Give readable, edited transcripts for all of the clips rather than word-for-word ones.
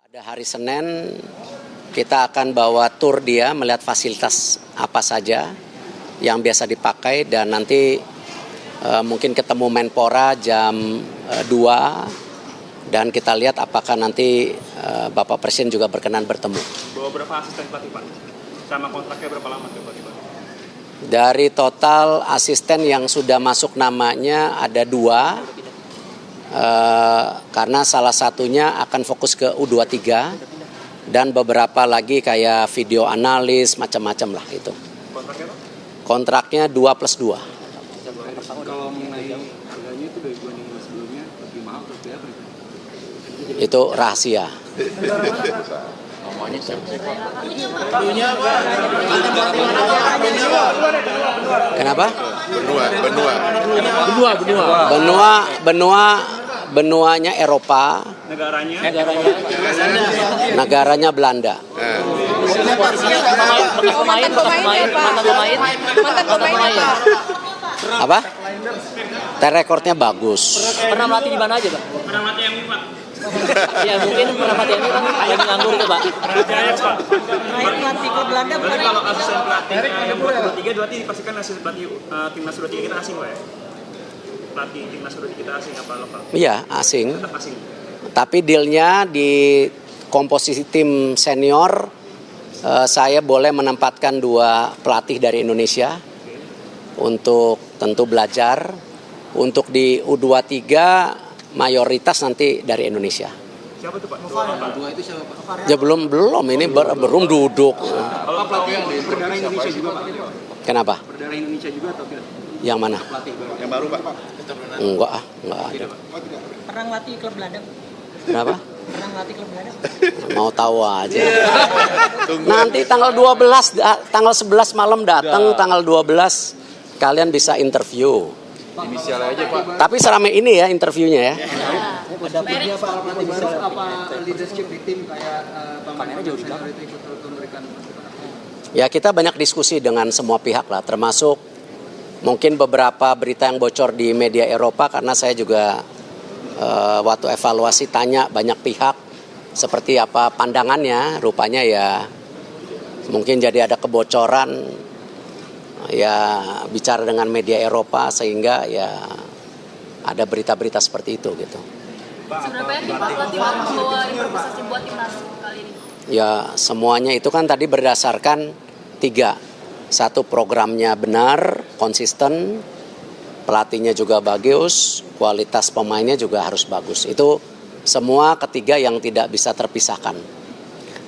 Pada hari Senin kita akan bawa tur dia melihat fasilitas apa saja yang biasa dipakai dan nanti mungkin ketemu Menpora jam 2 dan kita lihat apakah nanti Bapak Presiden juga berkenan bertemu. Bawa berapa asisten pelatih Pak? Sama kontraknya berapa lama tuh Pak? Dari total asisten yang sudah masuk namanya ada 2. Karena salah satunya akan fokus ke U23 dan beberapa lagi kayak video analis macam-macam lah itu. Kontraknya Pak? Kontraknya 2+2. Kalau mengenai harganya itu dari dibanding sebelumnya lebih mahal atau berapa? Itu rahasia. Kenapa? Benuanya Eropa. Negaranya Belanda. Mantan pemain Apa? Rekornya bagus. Pernah melatih di mana aja, Pak? Pernah mati yang ini Pak? Ya mungkin pernah melatih ini kan lagi nganggur itu, Pak. Pak. pelatih klub Belanda Berarti kalau asisten pelatih yang buat U23 berarti pastikan asisten pelatih timnas U23 kita asing Pak ya? Pelatih timnas U23 kita asing apa lokal? Iya, asing. Tetap asing. Tapi dealnya di komposisi tim senior saya boleh menempatkan 2 pelatih dari Indonesia untuk tentu belajar. Untuk di U23 mayoritas nanti dari Indonesia. Siapa tuh Pak? Dua itu siapa Pak? Ya belum ini belum duduk. Kalau pelatih yang berdarah Indonesia juga Pak? Kenapa? Berdarah Indonesia juga atau tidak? Yang mana? Pelatih yang baru Pak? Enggak ada. Pernah ngelatih klub Belanda? Kenapa? Pernah ngelatih klub Belanda? Mau tahu aja. Nanti tanggal 12, tanggal 11 malam datang, tanggal 12 kalian bisa interview. Inisial aja Pak. Tapi serame ini ya interviewnya ya. Ada punya Pak pelatih baru apa leadership di tim kayak pemain itu ikut memberikan Ya kita banyak diskusi dengan semua pihak lah, termasuk mungkin beberapa berita yang bocor di media Eropa karena saya juga waktu evaluasi tanya banyak pihak seperti apa pandangannya, rupanya ya mungkin jadi ada kebocoran ya bicara dengan media Eropa sehingga ya ada berita-berita seperti itu gitu. Seberapa yakin Pak pelatih baru membawa improvisasi buat timnas kali ini? Ya semuanya itu kan tadi berdasarkan 3. 1 programnya benar, konsisten, pelatihnya juga bagus, kualitas pemainnya juga harus bagus. Itu semua ketiga yang tidak bisa terpisahkan.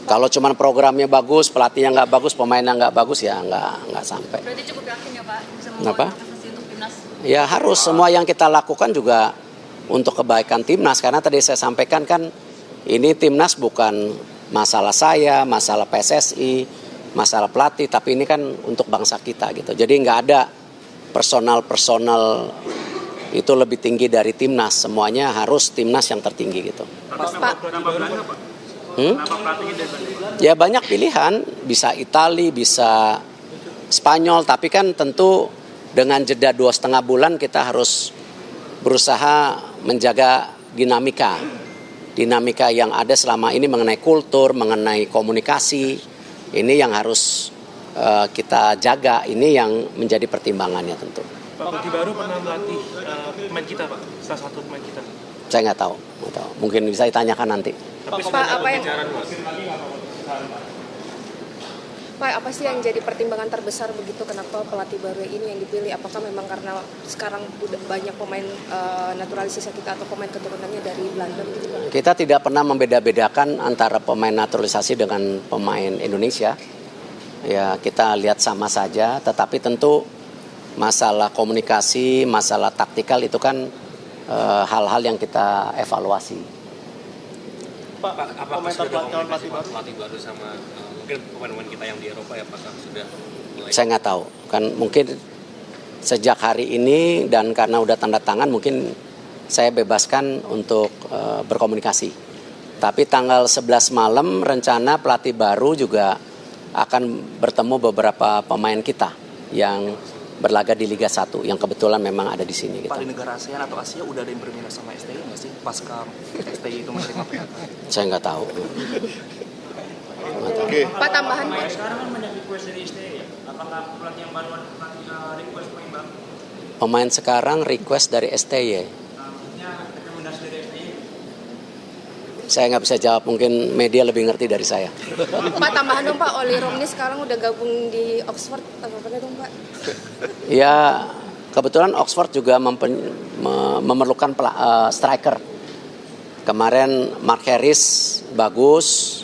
Kalau cuma programnya bagus, pelatihnya nggak bagus, pemainnya nggak bagus ya nggak sampai. Berarti cukup yakin ya Pak bisa Kenapa? membawa improvisasi untuk timnas? Ya harus semua yang kita lakukan juga untuk kebaikan timnas karena tadi saya sampaikan kan ini timnas bukan masalah saya, masalah PSSI, masalah pelatih, tapi ini kan untuk bangsa kita gitu. Jadi nggak ada personal itu lebih tinggi dari timnas, semuanya harus timnas yang tertinggi gitu. Ya banyak pilihan, bisa Itali, bisa Spanyol, tapi kan tentu dengan jeda 2,5 bulan kita harus berusaha menjaga dinamika yang ada selama ini mengenai kultur, mengenai komunikasi, ini yang harus kita jaga, ini yang menjadi pertimbangannya tentu. Pak pelatih baru pernah melatih pemain kita Pak, salah satu pemain kita. Saya nggak tahu, mungkin bisa ditanyakan nanti. Tapi Pak, apa yang Pak, apa sih yang jadi pertimbangan terbesar begitu kenapa pelatih baru ini yang dipilih? Apakah memang karena sekarang banyak pemain naturalisasi kita atau pemain keturunannya dari Belanda begitu Pak? Kita tidak pernah membeda-bedakan antara pemain naturalisasi dengan pemain Indonesia. Ya kita lihat sama saja, tetapi tentu masalah komunikasi, masalah taktikal itu kan hal-hal yang kita evaluasi. Pak, apakah sudah pelatih baru sama mungkin pemain-pemain kita yang di Eropa ya apakah sudah mulai? Saya nggak tahu, kan mungkin sejak hari ini dan karena udah tanda tangan mungkin saya bebaskan untuk berkomunikasi. Tapi tanggal 11 malam rencana pelatih baru juga akan bertemu beberapa pemain kita yang berlaga di Liga 1 yang kebetulan memang ada di sini. Gitu. Pak, di negara ASEAN atau Asia udah ada yang berminat sama STI nggak sih pasca STI itu menerima PHK? Saya nggak tahu. Pak, tambahan Pak. Sekarang kan banyak request dari STI ya. Apakah pelatih yang baru request pemain baru? Pemain sekarang request dari STY. Maksudnya rekomendasi dari STI? Saya nggak bisa jawab, mungkin media lebih ngerti dari saya. Pak, tambahan dong Pak, Oli Romney sekarang udah gabung di Oxford, tanggapannya dong Pak? Ya, kebetulan Oxford juga memerlukan striker. Kemarin Mark Harris bagus,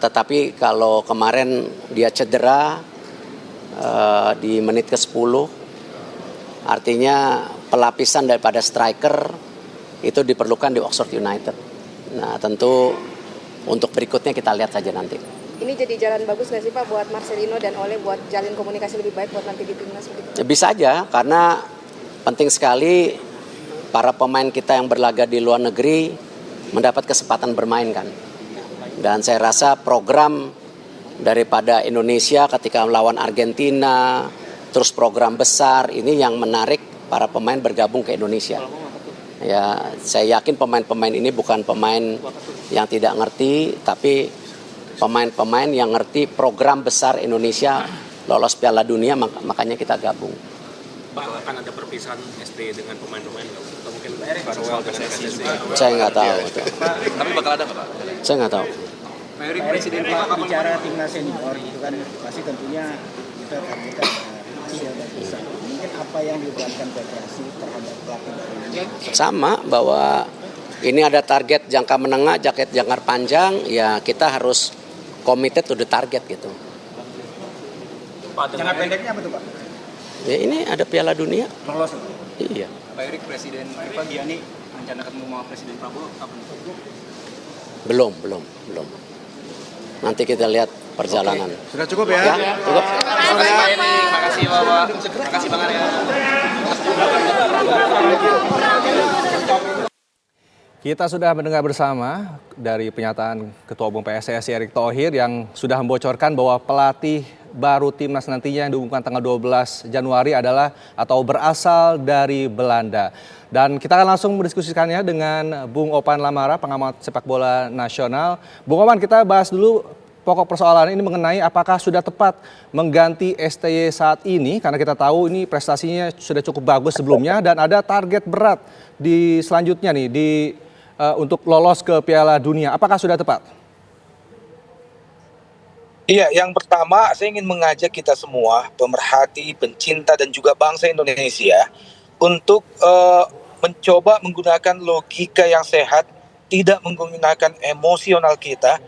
tetapi kalau kemarin dia cedera di menit ke-10, artinya pelapisan daripada striker itu diperlukan di Oxford United. Nah, tentu untuk berikutnya kita lihat saja nanti. Ini jadi jalan bagus nggak sih Pak buat Marcelino dan Ole buat jalin komunikasi lebih baik buat nanti di timnas begitu? Ya, bisa aja, karena penting sekali para pemain kita yang berlaga di luar negeri mendapat kesempatan bermain kan. Dan saya rasa program daripada Indonesia ketika melawan Argentina, terus program besar ini yang menarik para pemain bergabung ke Indonesia. Ya, saya yakin pemain-pemain ini bukan pemain yang tidak ngerti, tapi pemain-pemain yang ngerti program besar Indonesia lolos Piala Dunia, makanya kita gabung. Pak, akan ada perpisahan ST dengan pemain-pemain atau mungkin farewell dengan PSSI? Saya nggak tahu itu. Tapi bakal ada nggak Pak? Saya nggak tahu. Pak Erik, Presiden Pak bicara timnas senior itu kan pasti tentunya kita targetkan hasil dan bisa. Mungkin apa yang diberikan federasi terhadap pelatih baru ini? Sama, bahwa ini ada target jangka menengah, jangka panjang, ya kita harus committed to the target gitu. Jangka pendeknya apa tuh Pak? Ya ini ada Piala Dunia. Lolos. Iya. Pak Erik, Presiden FIFA Gianni rencana ketemu sama Presiden Prabowo kapan? Belum. Nanti kita lihat perjalanan. Sudah cukup ya? Cukup. Makasih Bapak. Makasih Bang Arya. Kita sudah mendengar bersama dari pernyataan Ketua Umum PSSI Erick Thohir yang sudah membocorkan bahwa pelatih baru timnas nantinya yang diumumkan tanggal 12 Januari adalah atau berasal dari Belanda. Dan kita akan langsung mendiskusikannya dengan Bung Opan Lamara, pengamat sepak bola nasional. Bung Opan, kita bahas dulu pokok persoalan ini mengenai apakah sudah tepat mengganti STY saat ini, karena kita tahu ini prestasinya sudah cukup bagus sebelumnya dan ada target berat di selanjutnya nih untuk lolos ke Piala Dunia. Apakah sudah tepat? Iya, yang pertama saya ingin mengajak kita semua, pemerhati, pencinta dan juga bangsa Indonesia untuk mencoba menggunakan logika yang sehat, tidak menggunakan emosional kita,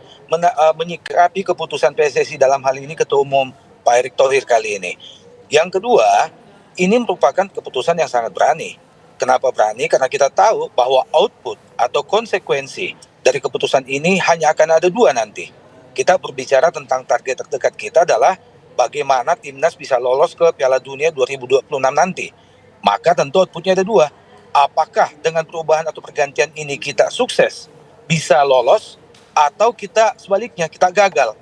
menyikapi keputusan PSSI dalam hal ini Ketua Umum Pak Erick Thohir kali ini. Yang kedua, ini merupakan keputusan yang sangat berani. Kenapa berani? Karena kita tahu bahwa output atau konsekuensi dari keputusan ini hanya akan ada dua nanti. Kita berbicara tentang target terdekat kita adalah bagaimana timnas bisa lolos ke Piala Dunia 2026 nanti. Maka tentu outputnya ada dua. Apakah dengan perubahan atau pergantian ini kita sukses, bisa lolos, atau kita sebaliknya, kita gagal.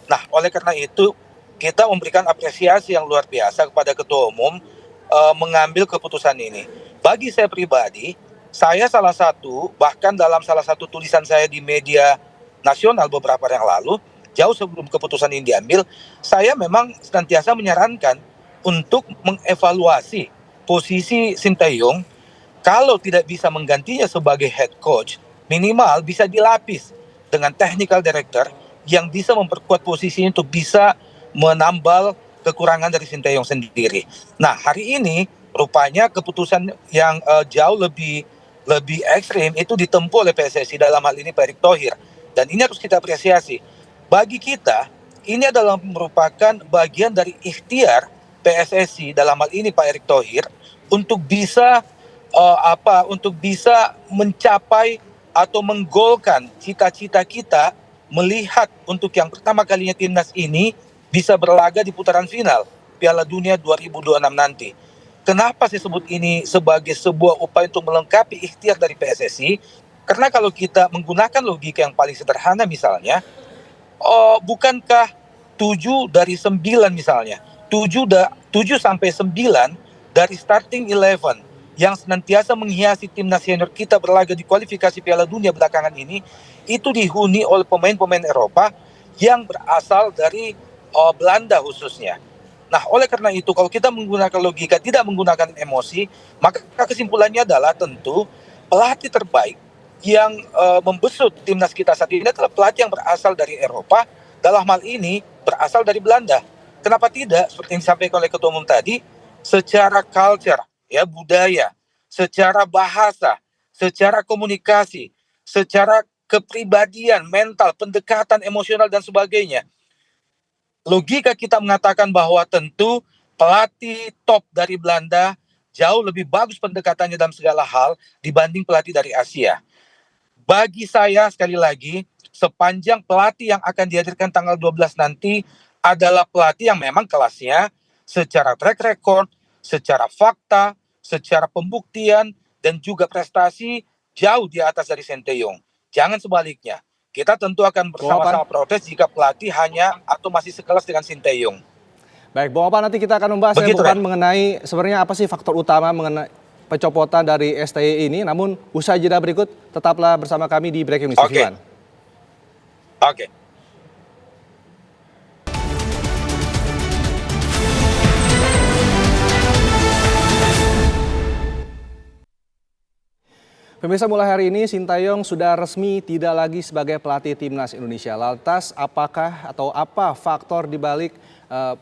Nah, oleh karena itu, kita memberikan apresiasi yang luar biasa kepada Ketua Umum mengambil keputusan ini. Bagi saya pribadi, saya salah satu, bahkan dalam salah satu tulisan saya di media nasional beberapa hari yang lalu, jauh sebelum keputusan ini diambil, saya memang senantiasa menyarankan untuk mengevaluasi posisi Sinteyong. Kalau tidak bisa menggantinya sebagai head coach, minimal bisa dilapis dengan technical director yang bisa memperkuat posisinya untuk bisa menambal kekurangan dari Sinteyong sendiri. Nah, hari ini rupanya keputusan yang jauh lebih ekstrim itu ditempuh oleh PSSI dalam hal ini Pak Erick Thohir. Dan ini harus kita apresiasi. Bagi kita, ini adalah merupakan bagian dari ikhtiar PSSI dalam hal ini Pak Erick Thohir untuk bisa untuk bisa mencapai atau menggolkan cita-cita kita melihat untuk yang pertama kalinya timnas ini bisa berlaga di putaran final Piala Dunia 2026 nanti. Kenapa saya sebut ini sebagai sebuah upaya untuk melengkapi ikhtiar dari PSSI? Karena kalau kita menggunakan logika yang paling sederhana misalnya, bukankah 7 dari 9 misalnya, 7 7-9 dari starting 11 yang senantiasa menghiasi timnas senior kita berlaga di kualifikasi Piala Dunia belakangan ini, itu dihuni oleh pemain-pemain Eropa yang berasal dari Belanda khususnya. Nah, oleh karena itu kalau kita menggunakan logika, tidak menggunakan emosi, maka kesimpulannya adalah tentu pelatih terbaik yang membesut timnas kita saat ini adalah pelatih yang berasal dari Eropa, dalam hal ini berasal dari Belanda. Kenapa tidak? Seperti yang disampaikan oleh Ketua Umum tadi, secara culture, ya budaya, secara bahasa, secara komunikasi, secara kepribadian, mental, pendekatan emosional dan sebagainya. Logika kita mengatakan bahwa tentu pelatih top dari Belanda jauh lebih bagus pendekatannya dalam segala hal dibanding pelatih dari Asia. Bagi saya sekali lagi, sepanjang pelatih yang akan dihadirkan tanggal 12 nanti adalah pelatih yang memang kelasnya secara track record, secara fakta, secara pembuktian, dan juga prestasi jauh di atas dari Sinteyong. Jangan sebaliknya. Kita tentu akan bersama-sama protes jika pelatih hanya atau masih sekelas dengan Sinteyong. Baik, Bung Opan, nanti kita akan membahas mengenai sebenarnya apa sih faktor utama mengenai pencopotan dari STY ini. Namun usai jeda berikut, tetaplah bersama kami di Breaking News. Oke. Pemirsa, mulai hari ini Sinteyong sudah resmi tidak lagi sebagai pelatih timnas Indonesia. Lantas apakah atau apa faktor dibalik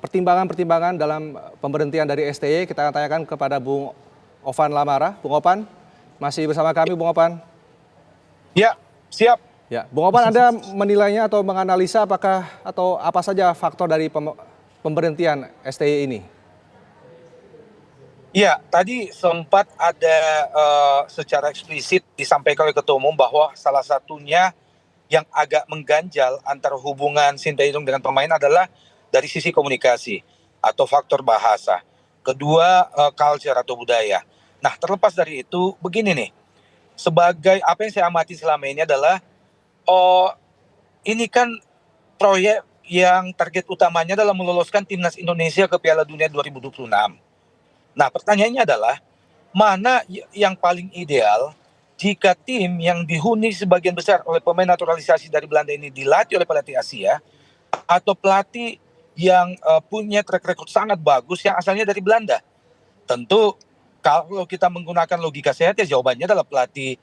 pertimbangan-pertimbangan dalam pemberhentian dari STY? Kita akan tanyakan kepada Bung Ovan Lamara. Bung Ovan, masih bersama kami Bung Ovan? Ya, siap. Ya, Bung Ovan, Anda menilainya atau menganalisa apakah atau apa saja faktor dari pemberhentian STY ini? Ya, tadi sempat ada secara eksplisit disampaikan oleh Ketua Umum bahwa salah satunya yang agak mengganjal antara hubungan Sinteyong dengan pemain adalah dari sisi komunikasi atau faktor bahasa. Kedua, culture atau budaya. Nah, terlepas dari itu, begini nih, sebagai apa yang saya amati selama ini adalah, ini kan proyek yang target utamanya adalah meloloskan timnas Indonesia ke Piala Dunia 2026. Nah, pertanyaannya adalah mana yang paling ideal jika tim yang dihuni sebagian besar oleh pemain naturalisasi dari Belanda ini dilatih oleh pelatih Asia atau pelatih yang punya track record sangat bagus yang asalnya dari Belanda. Tentu kalau kita menggunakan logika sehat ya jawabannya adalah pelatih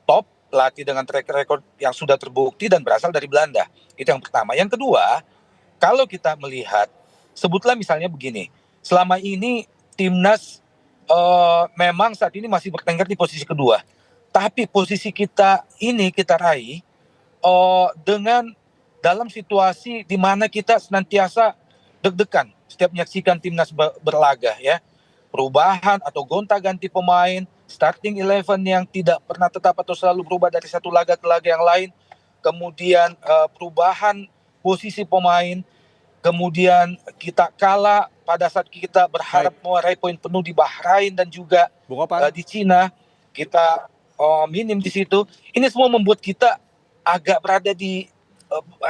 top, pelatih dengan track record yang sudah terbukti dan berasal dari Belanda. Itu yang pertama. Yang kedua, kalau kita melihat, sebutlah misalnya begini, selama ini timnas memang saat ini masih bertengger di posisi kedua. Tapi posisi kita ini kita raih dengan dalam situasi di mana kita senantiasa deg-degan setiap menyaksikan timnas berlaga ya. Perubahan atau gonta-ganti pemain, starting 11 yang tidak pernah tetap atau selalu berubah dari satu laga ke laga yang lain. Kemudian perubahan posisi pemain, kemudian kita kalah pada saat kita berharap meraih poin penuh di Bahrain dan juga di Cina, kita minim di situ. Ini semua membuat kita agak berada di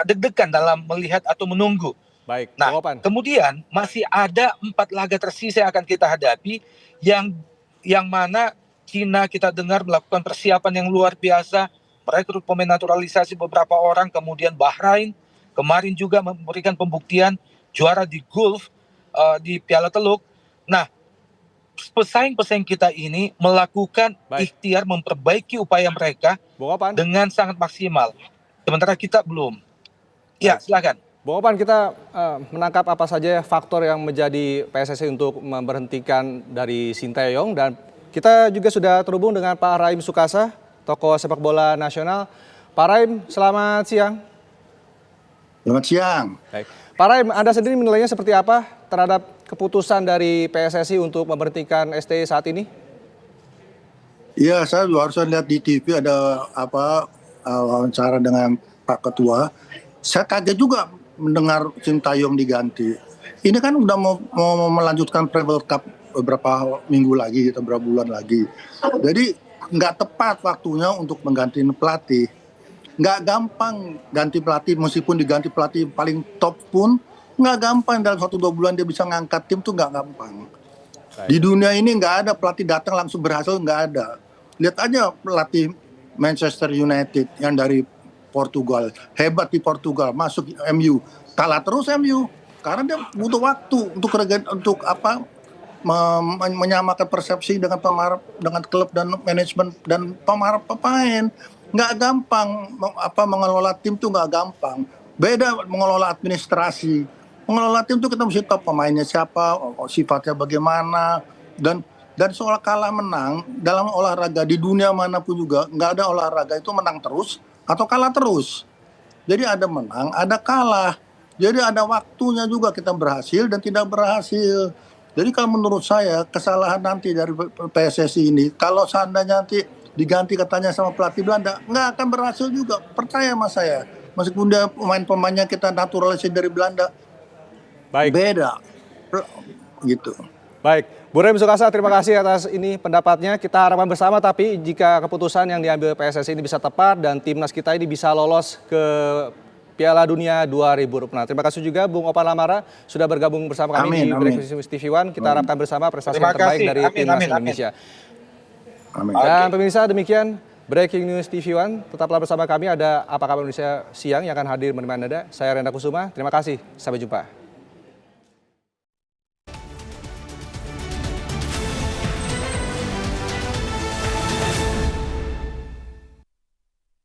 deg-degan dalam melihat atau menunggu. Baik, nah, kemudian masih ada 4 laga tersisa yang akan kita hadapi yang mana Cina kita dengar melakukan persiapan yang luar biasa, merekrut pemain naturalisasi beberapa orang, kemudian Bahrain kemarin juga memberikan pembuktian juara di Gulf di Piala Teluk. Nah, pesaing-pesaing kita ini melakukan ikhtiar memperbaiki upaya mereka dengan sangat maksimal. Sementara kita belum. Ya, silakan. Bung Opan, kita menangkap apa saja faktor yang menjadi PSSI untuk memberhentikan dari Sinteyong, dan kita juga sudah terhubung dengan Pak Raim Sukasa, tokoh sepak bola nasional. Pak Raim, selamat siang. Selamat siang. Baik. Pak Raim, Anda sendiri menilainya seperti apa terhadap keputusan dari PSSI untuk memberhentikan STY saat ini? Iya, saya barusan lihat di TV ada wawancara dengan Pak Ketua. Saya kaget juga mendengar Sinteyong diganti. Ini kan udah mau melanjutkan World Cup beberapa minggu lagi atau beberapa bulan lagi. Jadi nggak tepat waktunya untuk mengganti pelatih. Nggak gampang ganti pelatih, meskipun diganti pelatih paling top pun Nggak gampang dalam 1-2 bulan dia bisa ngangkat tim tuh nggak gampang. Di dunia ini nggak ada pelatih datang langsung berhasil, nggak ada. Lihat aja pelatih Manchester United yang dari Portugal, hebat di Portugal, masuk MU, kalah terus MU karena dia butuh waktu untuk menyamakan persepsi dengan klub dan manajemen dan pemain. Nggak gampang mengelola tim tuh nggak gampang. Beda mengelola administrasi. Mengelola tim tuh kita mesti tahu pemainnya siapa, sifatnya bagaimana, dan soal kalah menang dalam olahraga di dunia manapun juga nggak ada olahraga itu menang terus atau kalah terus. Jadi ada menang, ada kalah. Jadi ada waktunya juga kita berhasil dan tidak berhasil. Jadi kalau menurut saya kesalahan nanti dari PSSI ini, kalau seandainya nanti diganti katanya sama pelatih Belanda, nggak akan berhasil juga. Percaya sama saya. Meskipun dia pemain-pemainnya kita naturalisasi dari Belanda, beda. Gitu. Baik, Bu Rem Sukasa, terima kasih atas ini pendapatnya. Kita harapkan bersama, tapi jika keputusan yang diambil PSSI ini bisa tepat dan timnas kita ini bisa lolos ke Piala Dunia 2026. Terima kasih juga Bung Opan Lamara sudah bergabung bersama kami di Breaking News TV One. Kita harapkan bersama prestasi yang terbaik dari timnas Indonesia. Dan pemirsa, demikian Breaking News TV One. Tetaplah bersama kami, ada Apa Kabar Indonesia Siang yang akan hadir menemani Anda. Saya Renda Kusuma, terima kasih. Sampai jumpa.